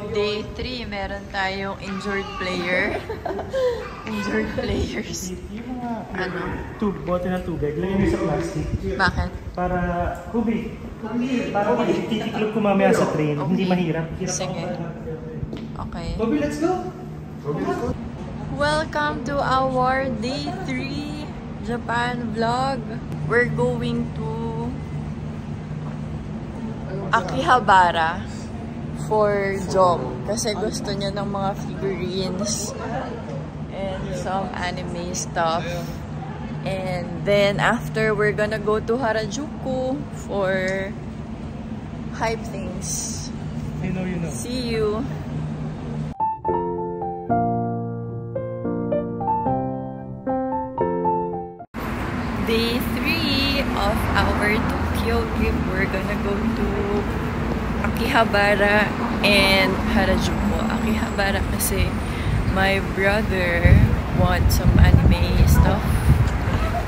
Day 3, meron tayong injured player. Injured players. Yung mga ano? Bote na tubig, lagyan mo sa plastic. Bakit? Para, Kubi, para pag titiklop ko mamaya sa train, Okay. hindi mahirap. Sige. Okay. Bobby, let's go! Welcome to our Day 3 Japan vlog. We're going to Akihabara for job kasi gusto niya ng mga figurines and some anime stuff. And then after, we're gonna go to Harajuku for hype things. I know you know. See you! Day 3 of our Tokyo trip. We're gonna go to Akihabara and Harajuku. Akihabara kasi my brother wants some anime stuff,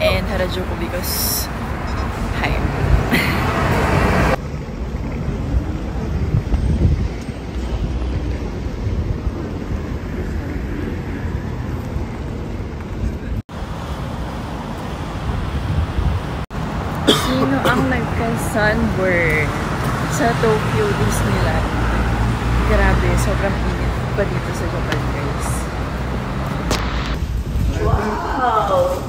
and Harajuku because hype. Sino ang nagka-sunburn sa Tokyo Disneyland? Grabe, sobrang init pa dito sa Japan, guys. Wow!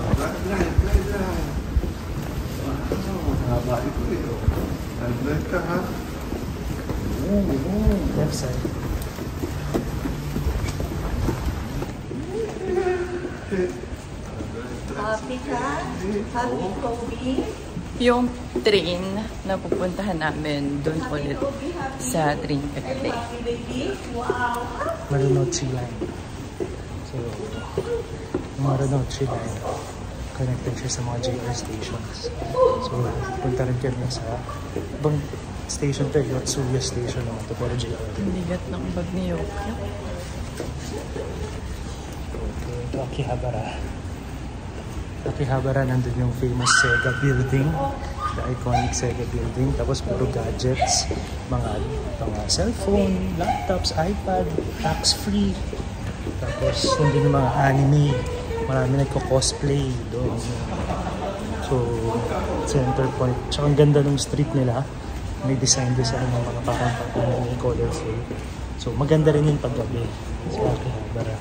Left side. Happy ka? Happy Kobe? Yung train na pupuntahan namin doon ulit sa train kagabi. Happy baby? Wow! Marunouchi line. So, yung Marunouchi line, connected siya sa mga JR stations. So, punta rin kami sa ibang station to, Yotsuya station naman to, pero JR. Ang bigat ng bag ni Yoko. Okay, to Akihabara. Akihabara, nandun yung famous Sega building, the iconic Sega building. Tapos puro gadgets, mga cellphone, laptops, iPad, tax-free. Tapos nandun yung mga anime, marami nagko-cosplay doon. So, center point. Tsaka ang ganda ng street nila, may design ng mga parang colorful. So, maganda rin yung paggabi sa Akihabara.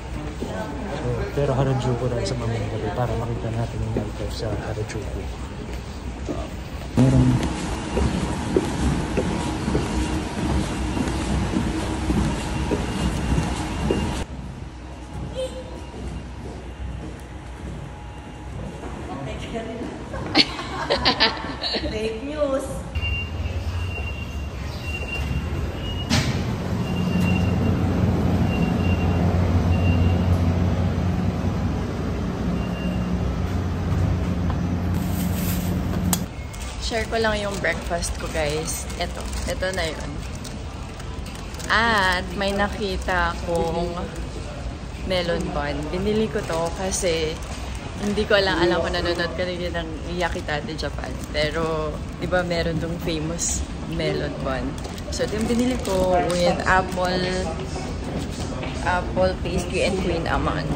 So, pero Harajuku tayo sa mamaya gabi para makita natin yung nightlife sa Harajuku. Meron. Fake news! Share ko lang yung breakfast ko, guys. Ito na yun. At may nakita akong melon bun. Binili ko to kasi hindi ko alam kung nanonood ka rin ng Yakitate Japan. Pero, di ba meron dong famous melon bun. So, ito yung binili ko with apple pastry and queen almond.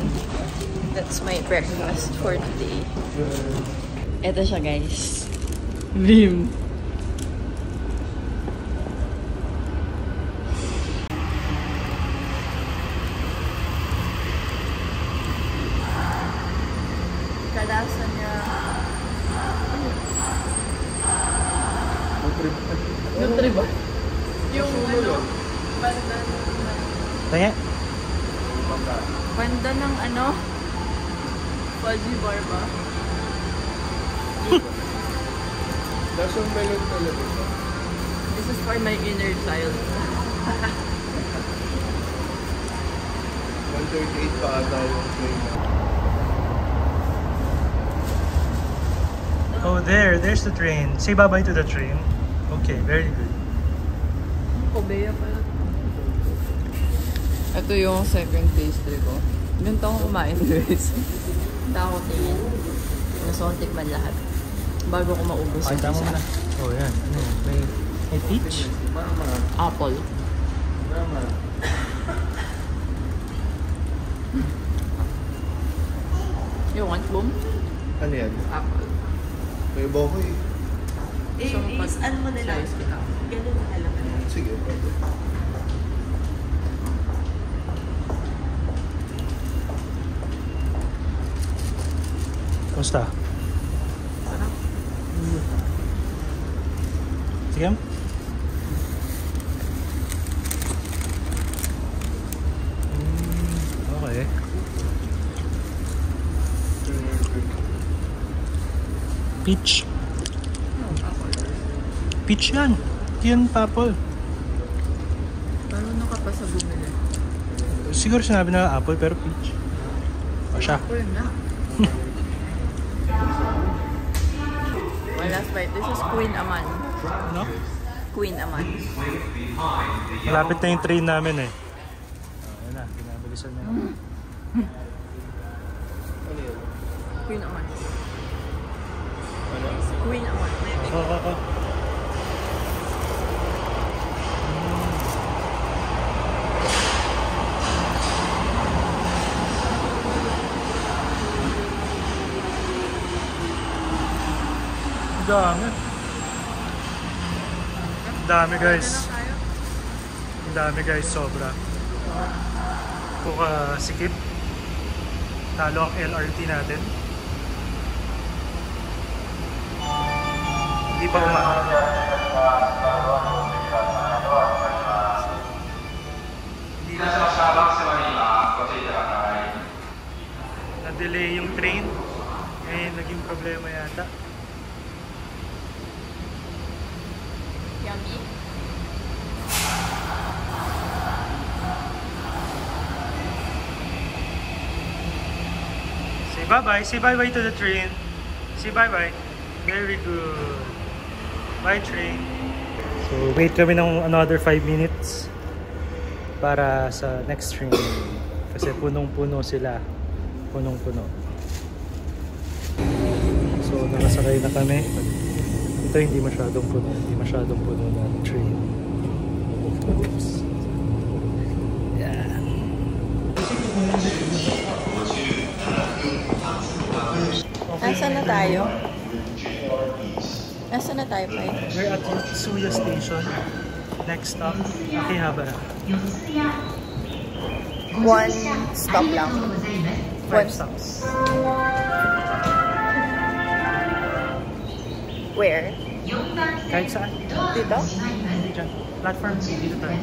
That's my breakfast for today. Ito siya, guys. Vim. Kalasa niya. Nutri ba? Yung ano? Banda ng... Kaya? Banda ng ano? Fudgy bar ba? Lasang melon talaga. This is for my inner child. 138 pa ata yung plane. Oh, there's the train. Say bye-bye to the train. Okay, very good. Kobeya pala. Ito yung second pastry ko. Ganito ako kumain, guys. Hindi ako tingin. Gusto kong tikman lahat. Bago ko maubos yung Tama isa. na. Oh, yan. Ano, may peach? Apple. You want boom? Ano yan? Apple. May iba ko eh. So, Ano mo na lang? slice kita. Ganun na alam mo na. Sige, pwede. Kumusta? Sarap. Sige. Okay. Peach. Peach yan. Yan, apple. Marunong ka pa sa bumili. Siguro sinabi na apple pero peach. O siya. Apple na. Well, last bite. This is Queen Aman. No? Queen Aman. Malapit na yung train namin eh. Ayun na, binabilisan na. Ano yan? Queen Aman. Ano? Queen Aman. Ako. Dami. Dami guys. Dami guys, sobra. Kung sikip, talo ang LRT natin. Hindi pa umakyat. Na-delay yung train. Eh, naging problema yata. Yummy. Say bye-bye. Say bye-bye to the train. Say bye-bye. Very good. Bye, train. So, wait kami ng another 5 minutes para sa next train. Kasi punong-puno sila. Punong-puno. So, nakasakay na kami. Ito hindi masyadong puno. Hindi masyadong puno na train. Oops. Yan. Nasaan na tayo? Nasaan na tayo, Pai? We're at Suya Station. Next stop, Akihabara. One stop lang. 5 stops. Where? Kahit saan. Dito? Hindi dyan. Platform, dito tayo.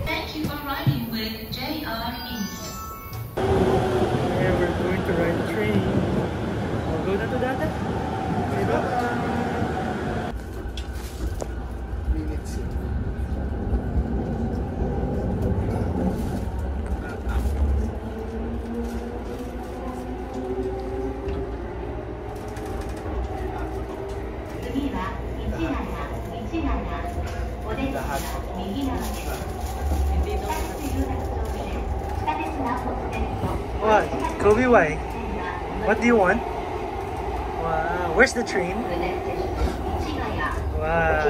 Thank you for riding with JR East. Yeah, we're going to ride the train. We'll go na to data. Say bye-bye. Minutes. What? Kobe, why? What do you want? Wow. Where's the train? Wow.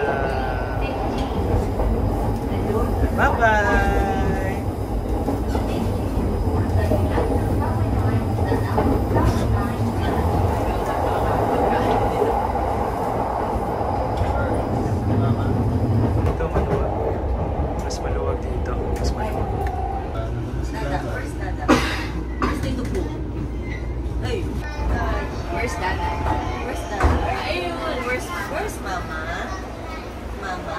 Bye-bye. Dito maluwag. Mas maluwag dito. Mas maluwag. Where's Dada? Where's Tito Po? Hey. Where's Dada? Where's Dada? Ayun. Where's Mama? Mama?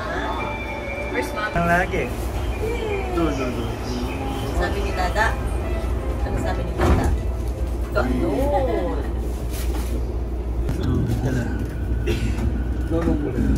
Where's Mom? Ang lagi. Sabi ni Dada? Ano sabi ni Dada? Ganun. Tubig na lang. Lolo mo rin.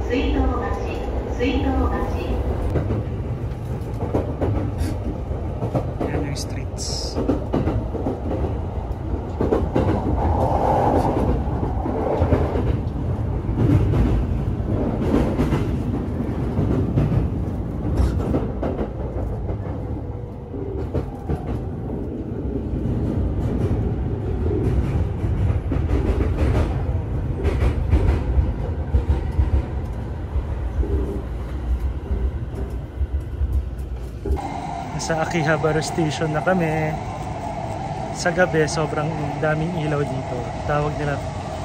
水道橋。 Yan yung streets. Sa Akihabara Station na kami. Sa gabi, sobrang daming ilaw dito. Tawag nila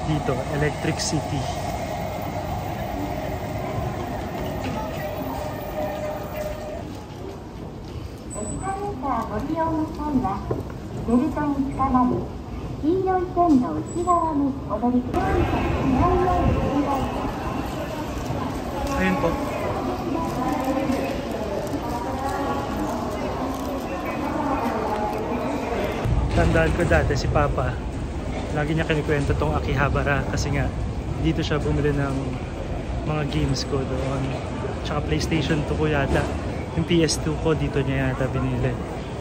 dito, Electric City. Ayun po. Tandaan ko dati si Papa, lagi niya kinikwento tong Akihabara kasi nga dito siya bumili ng mga games ko doon. Tsaka PlayStation 2 ko yata. Yung PS2 ko dito niya yata binili.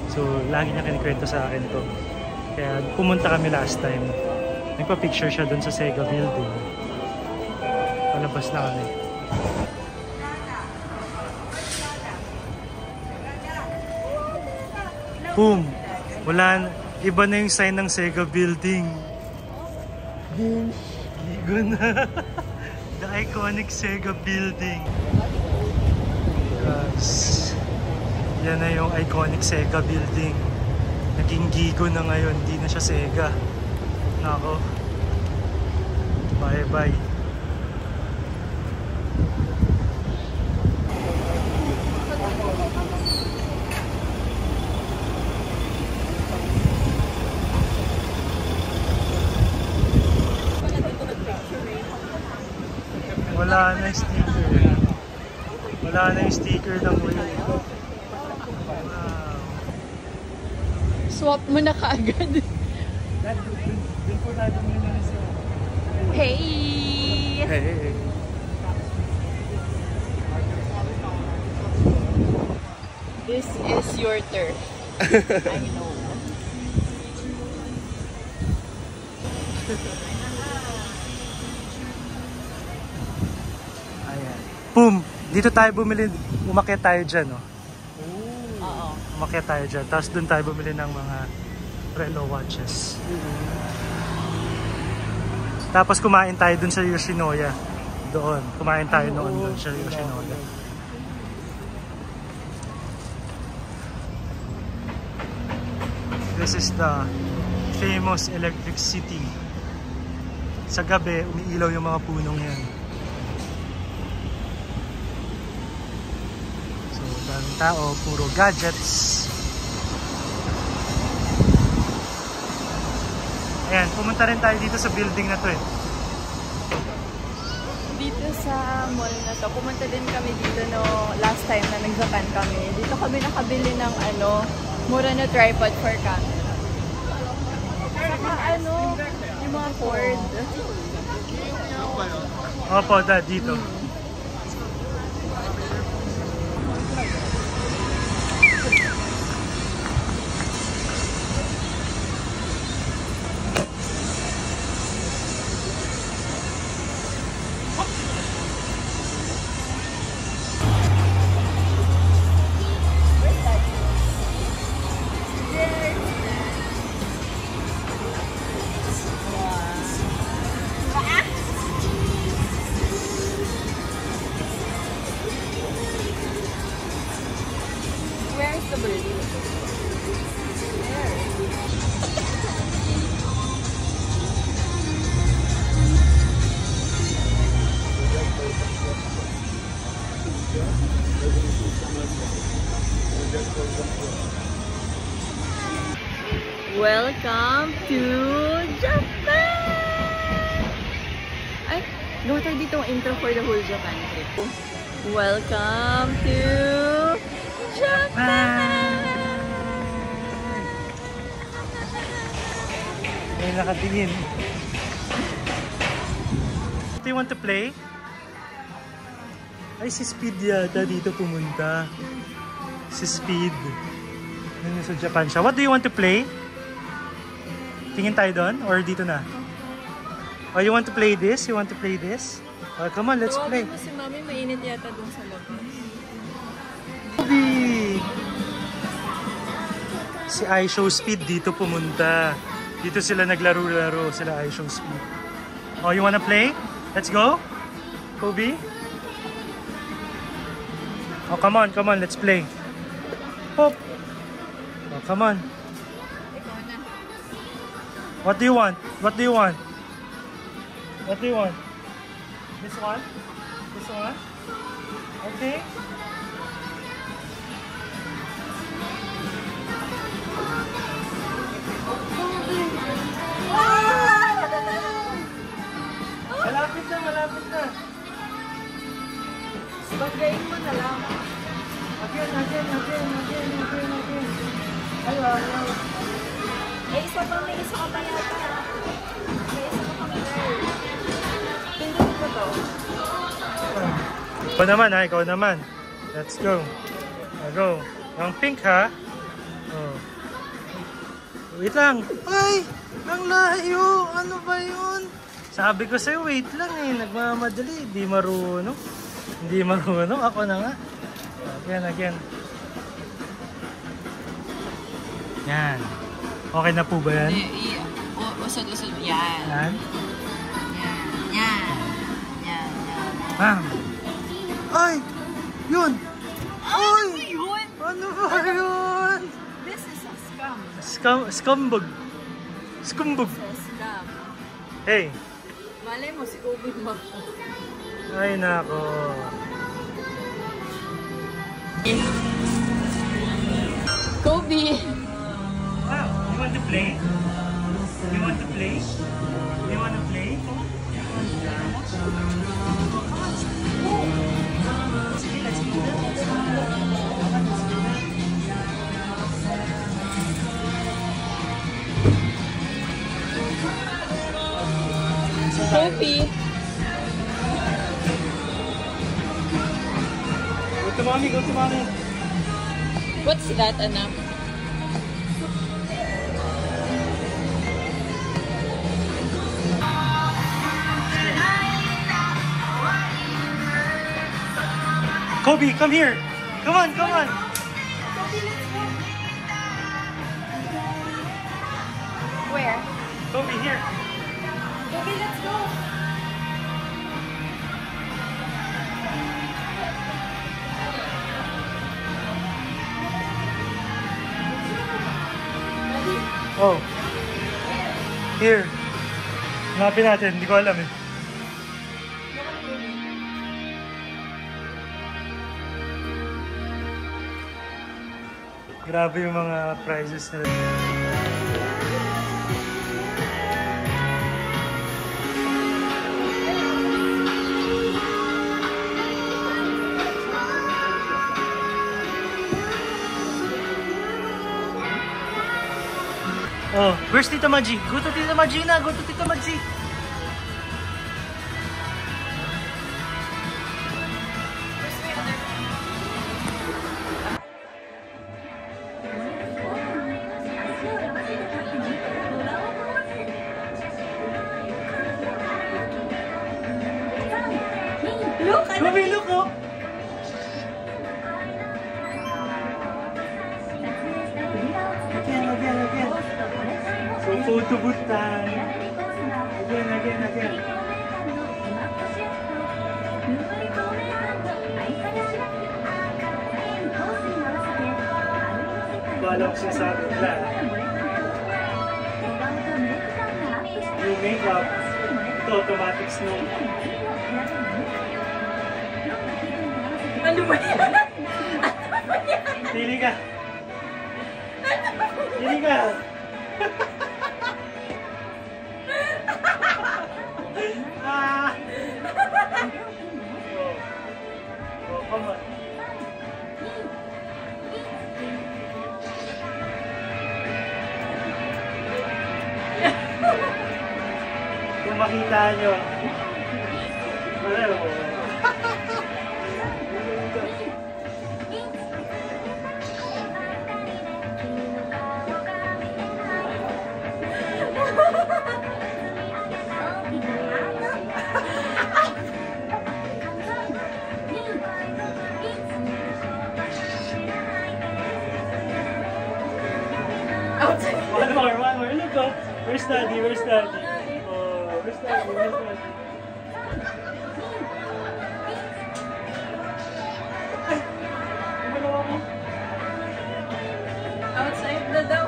So lagi niya kinikwento sa akin to. Kaya pumunta kami last time. Nagpa-picture siya doon sa Sega building. Palabas na kami. Boom! Wala na. Iba na yung sign ng Sega building. Gigo na. The iconic Sega building. Yes. Yan na yung iconic Sega building. Naging gigo na ngayon. Hindi na siya Sega. Nako. Bye bye. Wala na yung sticker. Wala na yung sticker ng wheel. Wow. Swap mo na kaagad. Doon po tayo muna sa... Hey! Hey! This is your turf. I know. Ayan. Boom! Dito tayo bumili. Umakyat tayo dyan, no? Oo. Umakyat tayo dyan. Tapos doon tayo bumili ng mga Relo watches. Tapos kumain tayo doon sa Yoshinoya. Doon. Kumain tayo noon doon sa Yoshinoya. This is the famous Electric City. Sa gabi, umiilaw yung mga punong yan. So, daming tao, puro gadgets. Ayan, pumunta rin tayo dito sa building na to eh. Dito sa mall na to, pumunta din kami dito no last time na nag-Japan kami. Dito kami nakabili ng mura na tripod for camera. Saka yung mga cord. Opo, dito. Where's the bird? Welcome to Japan! Ay, gawa tayo dito ang intro for the whole Japan trip. Welcome to Japan! May nakatingin. Do you want to play? Ay, si Speed yata dito pumunta. Si Speed. Nasa Japan siya. What do you want to play? Tingin tayo doon? Or dito na? Oh, you want to play this? You want to play this? Oh, come on, let's play. Tawagin mo si Mami, mainit yata doon sa labas. Kobe! Si iShow Speed dito pumunta. Dito sila naglaro-laro, sila iShow Speed. Oh, you wanna play? Let's go? Kobe? Oh, come on, let's play. Hop! Oh, come on. Ikaw na. What do you want? What do you want? What do you want? This one? This one? Okay. Malapit na, malapit na. Banggain mo na lang. Again. Ayaw. May isa pa yata. May isa pa kami girl. Pindot ko to. Ikaw naman ha, ikaw naman. Let's go. Go. Ang pink ha. Oh. Wait lang. Ay! Ang layo! Ano ba yun? Sabi ko sa'yo, wait lang eh. Nagmamadali. Hindi marunong. Ako na nga. Again. Yan. Okay na po ba yan? Usod-usod. Yan. Yan. Ah. Ay! Yun! Ay! Ano ba yun? This is a scam. Scumbag. So, scam. Hey! Malay mo, si Kobe mo. Ay, nako. Kobe! Wow, you want to play? You want to play? You want to play? Kobe! Go to mommy. What's that, anak? Kobe, come here. Come on. Where? Kobe, here. Kobe, let's go. Oh. Here. Hanapin natin. Hindi ko alam eh. Grabe yung mga prizes nila. Oh, where's Tita Maji? Go to Tita Maji na! Go to Tita Maji! Look! Kobe, look oh! Again. So, photo booth time. Again. Wala ko sinasabi nila. Yung makeup, ito automatic snow. Ano ba yan? Pili ka. Ah! Oh, come on. Kung makita nyo. Wala, oh. Where's Daddy? Where's Daddy? Oh, where's Daddy? Where's Daddy? Ay! Gumalaw ako. Outside na daw.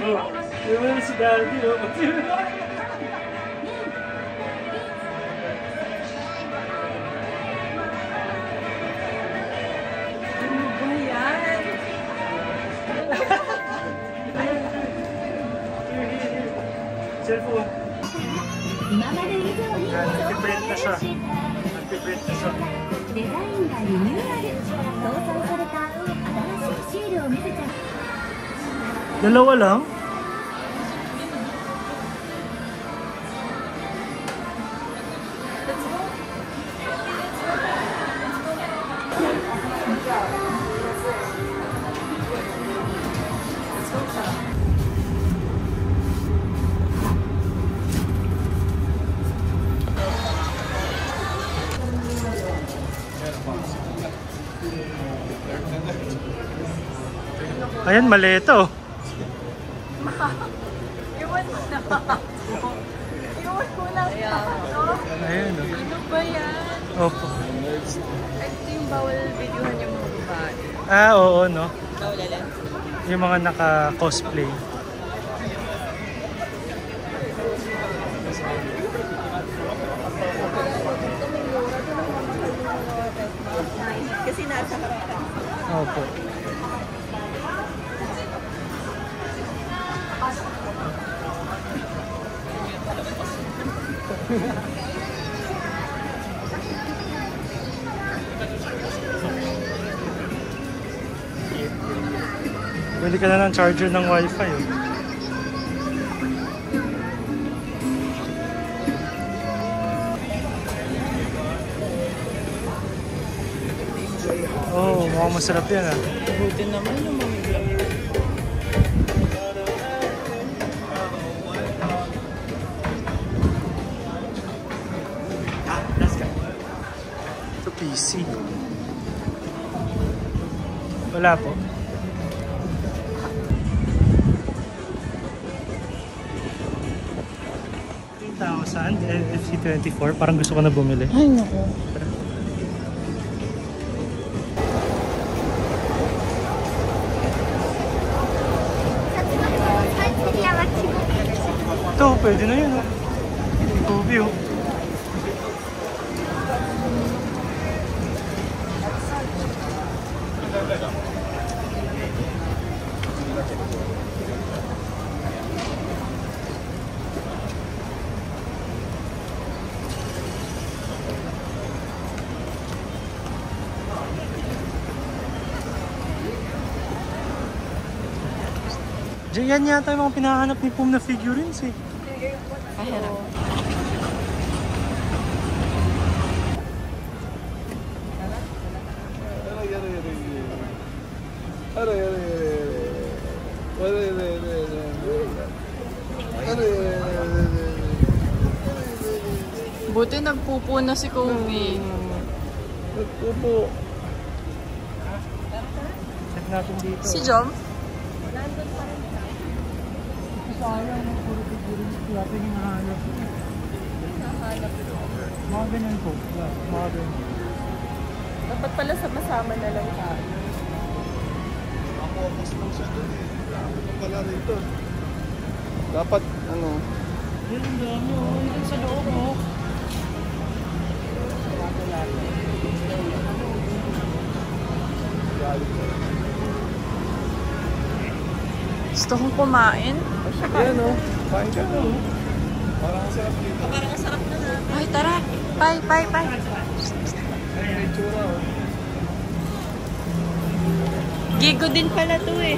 Oh, yun na si Daddy. Oh. Ano ba yan? Cellphone. 今まで以上に Nag-print na siya. Nag-print na siya. デザインがリニューアル搭載された新しいシールを見せちゃう Dalawa lang? Ayan, mali ito. Iwan mo na. Iwan mo lang. Ayan, oh. Ano ba yan? Opo. Ito yung bawal videohan yung mga babae. Ah, oo, no? Bawal alin? Yung mga naka-cosplay. Kasi nasa harapan. Opo. Bili ka na ng charger ng wifi. Oh. Oh, mukhang masarap yan ah. Buti naman yung mga vlog. Ito PC. Wala po. $3,000 FC24. Parang gusto ko na bumili. Ay, naku. Ito, pwede na yun. Oh. Tubi oh. Yan yata yung mga pinahanap ni Pum na figurines eh. Kahirap. Buti nagpupo na si Kobe. Nagpupo. Check natin dito. Si Jom? Sayang, puro figurines. Wala pa yung hinahanap. Mga ganyan po. Mga ganyan. Dapat pala sama-sama na lang tayo. Ako mas lang siya doon eh. Ako pala rito. Dapat ano. Yan ang dami oh. Yan sa loob oh. Gusto kong kumain. Ayan o. Kain ka na. Parang sarap dito. Ay, tara. Bye, bye, bye. Ayan yung tsura o. Gigo din pala to eh.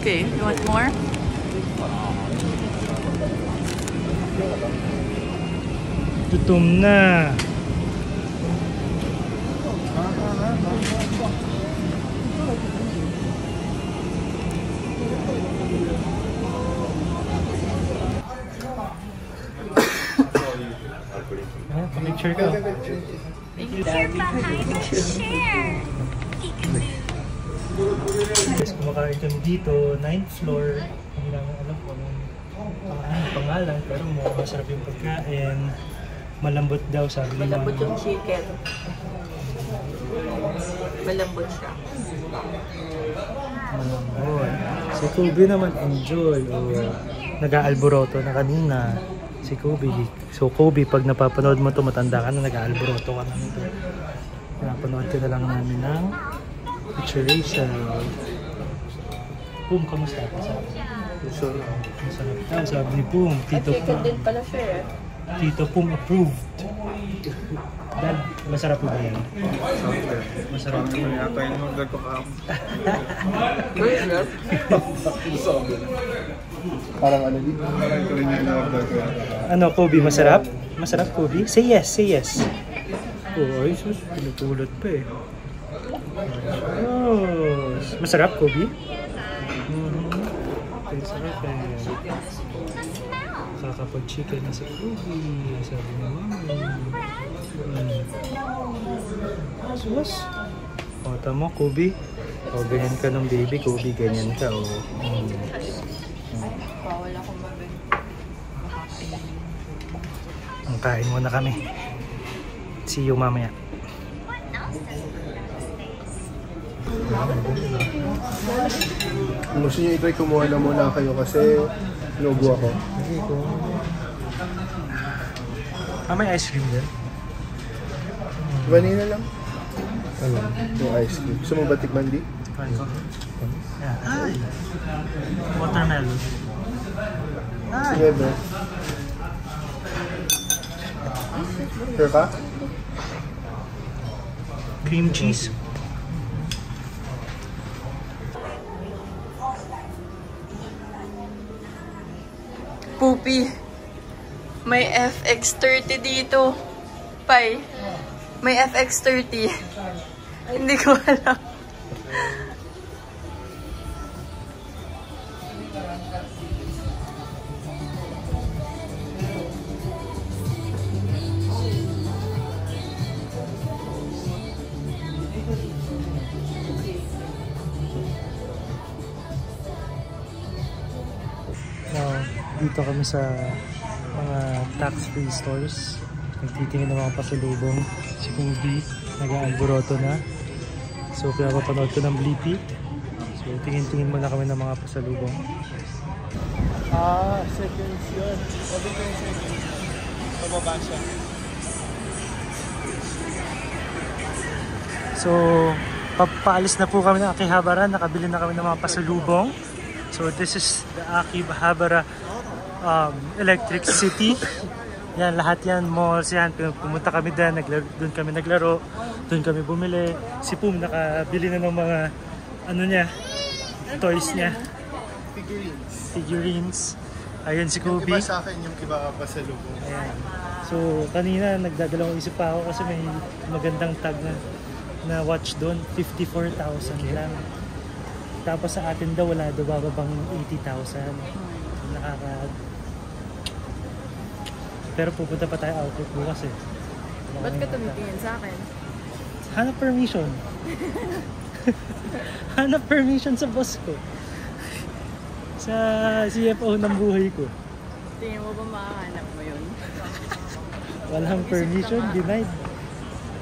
Okay, you want more? Gutom na. Picture ko. Yes, kumakain kami dito, 9th floor. Hindi namin alam kung anong pangalan, pero masarap yung pagkain. Malambot daw, sabi nila. Malambot yung chicken. Malambot siya. Malambot. Si Kobe naman enjoy. Nag-aalboroto na kanina. Si Kobe. So Kobe, pag napapanood mo to, matanda ka na, nag-aalboroto ka na nito. Napanood ka na lang namin ng picturation. Pum, kamusta? Masarap daw, sabi ni Pum. Tito Pum. Din pala siya eh. Tito Pum approved. Dad, masarap po ba yan? Masarap po. Yata yung order ko ka. Parang ano dito? Parang ito rin yung order ko. Ano, Kobe, masarap? Masarap, Kobe? Say yes, say yes. Oh, ay sus, pinutulot pa eh. Oh, masarap, Kobe? Okay, sarap eh. Kakapag-chicken na si Kobe. Sabi ni Mami. Sus. O, tama, Kobe. O, ganyan ka ng baby, Kobe. Ganyan ka, o. Bawal akong mabig. Ang kain muna kami. See you mamaya. Gusto nyo i-try kumuha na muna kayo kasi logo ako. Okay, ko. May ice cream din? Vanilla lang. Ano? Yung ice cream. Gusto mo ba tikman di? Tikman ko. Yan. Ay! Watermelon. Ay! Sige ba? Sure ka? Cream cheese. Poopy. May FX30 dito. Pai. May FX30. Hindi ko alam. Dito kami sa mga tax-free stores. Nagtitingin ng mga pasalubong. Si Kobe, nag-aalboroto na. So, pinapapanood ko ng Blippi. So, tingin-tingin muna kami ng mga pasalubong. Seconds yun. Sabi ko yung seconds. Pababa siya. So, papaalis na po kami ng Akihabara. Nakabili na kami ng mga pasalubong. So, this is the Akihabara Electric City. Yan, lahat yan, malls yan. Pumunta kami doon, doon kami naglaro, doon kami bumili. Si Pum nakabili na ng mga, ano niya, toys niya. Figurines. Ayun si Kobe. Iba sa akin yung iba pa sa lubo. Ayan. So, kanina nagdadalawang isip pa ako kasi may magandang tag na watch doon, 54,000 lang. Tapos sa atin daw, wala daw bababang 80,000. Pero pupunta pa tayo outlet bukas eh. Ba't ka tumitingin sa akin? Hanap permission. Hanap permission sa boss ko. Sa CFO ng buhay ko. Tingin mo ba makahanap mo yun? Walang permission, denied.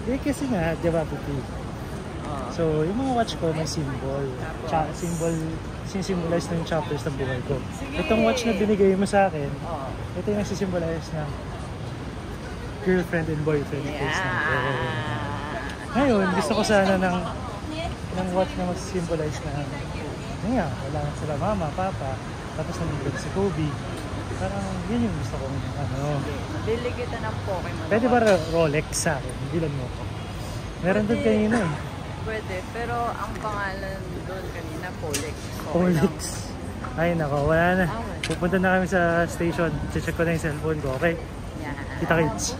Eh kasi nga, di ba, Pupi? So, yung mga watch ko may symbol. Symbol, sinisimbolize ng chapters ng buhay ko. Itong watch na binigay mo sa akin, ito yung nagsisimbolize ng girlfriend and boyfriend phase natin. Ngayon, gusto ko sana ng watch na mag-symbolize na nga, wala na sila mama, papa, tapos nandito si Kobe. Parang yun yung gusto kong ano. Bili kita ng Pokemon. Pwede ba Rolex sa akin? Bilan mo ko. Meron doon kanina eh. Pwede, pero ang pangalan doon kanina, Polex. Polex. Ay nako, wala na. Pupunta na kami sa station. Check ko na yung cellphone ko, okay? Yeah. Kita kits.